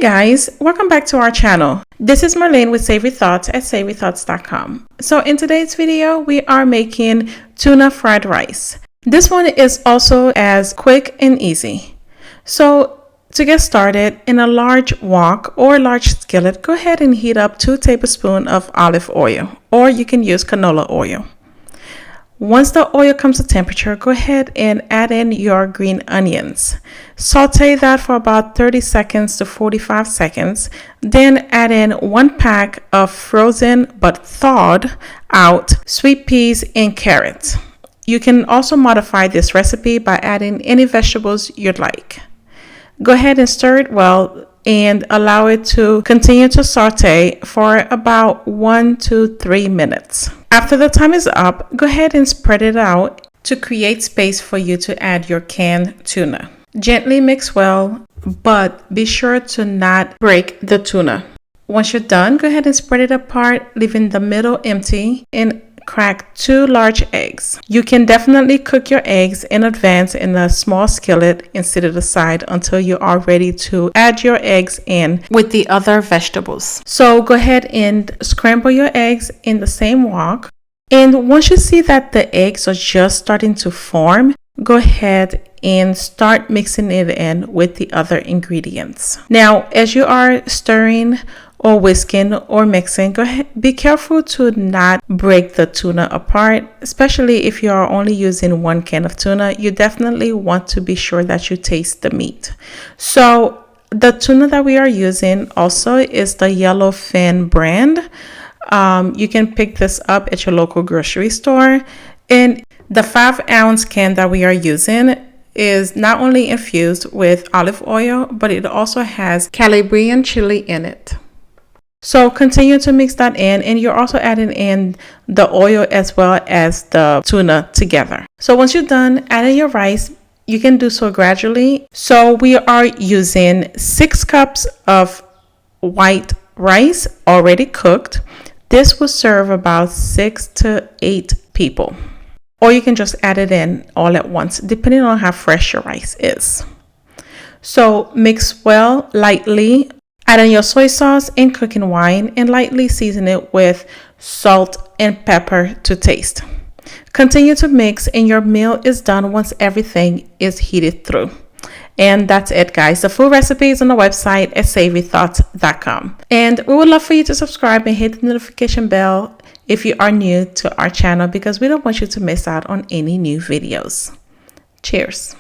Guys, welcome back to our channel. This is Marlene with Savory Thoughts at savorythoughts.com. So in today's video, we are making tuna fried rice. This one is also as quick and easy. So to get started, in a large wok or large skillet, go ahead and heat up 2 tablespoons of olive oil, or you can use canola oil. Once the oil comes to temperature, go ahead and add in your green onions. Saute that for about 30 seconds to 45 seconds. Then add in 1 pack of frozen but thawed out sweet peas and carrots. You can also modify this recipe by adding any vegetables you'd like. Go ahead and stir it well and allow it to continue to saute for about 1 to 3 minutes. After the time is up, go ahead and spread it out to create space for you to add your canned tuna. Gently mix well, but be sure to not break the tuna. Once you're done, go ahead and spread it apart, leaving the middle empty, and crack 2 large eggs. You can definitely cook your eggs in advance in a small skillet and set it aside until you are ready to add your eggs in with the other vegetables. So go ahead and scramble your eggs in the same wok. And once you see that the eggs are just starting to form, go ahead and start mixing it in with the other ingredients. Now, as you are stirring or whisking or mixing, go ahead, be careful to not break the tuna apart, especially if you are only using 1 can of tuna. You definitely want to be sure that you taste the meat. So the tuna that we are using also is the Yellowfin brand. You can pick this up at your local grocery store. And the 5-ounce can that we are using is not only infused with olive oil, but it also has Calabrian Chili in it. So continue to mix that in, and you're also adding in the oil as well as the tuna together. So once you're done adding your rice, you can do so gradually. So we are using 6 cups of white rice already cooked. This will serve about 6 to 8 people. Or you can just add it in all at once, depending on how fresh your rice is. So mix well lightly. Add in your soy sauce and cooking wine and lightly season it with salt and pepper to taste. Continue to mix and your meal is done once everything is heated through. And that's it, guys. The full recipe is on the website at savorythoughts.com. And we would love for you to subscribe and hit the notification bell if you are new to our channel, because we don't want you to miss out on any new videos. Cheers.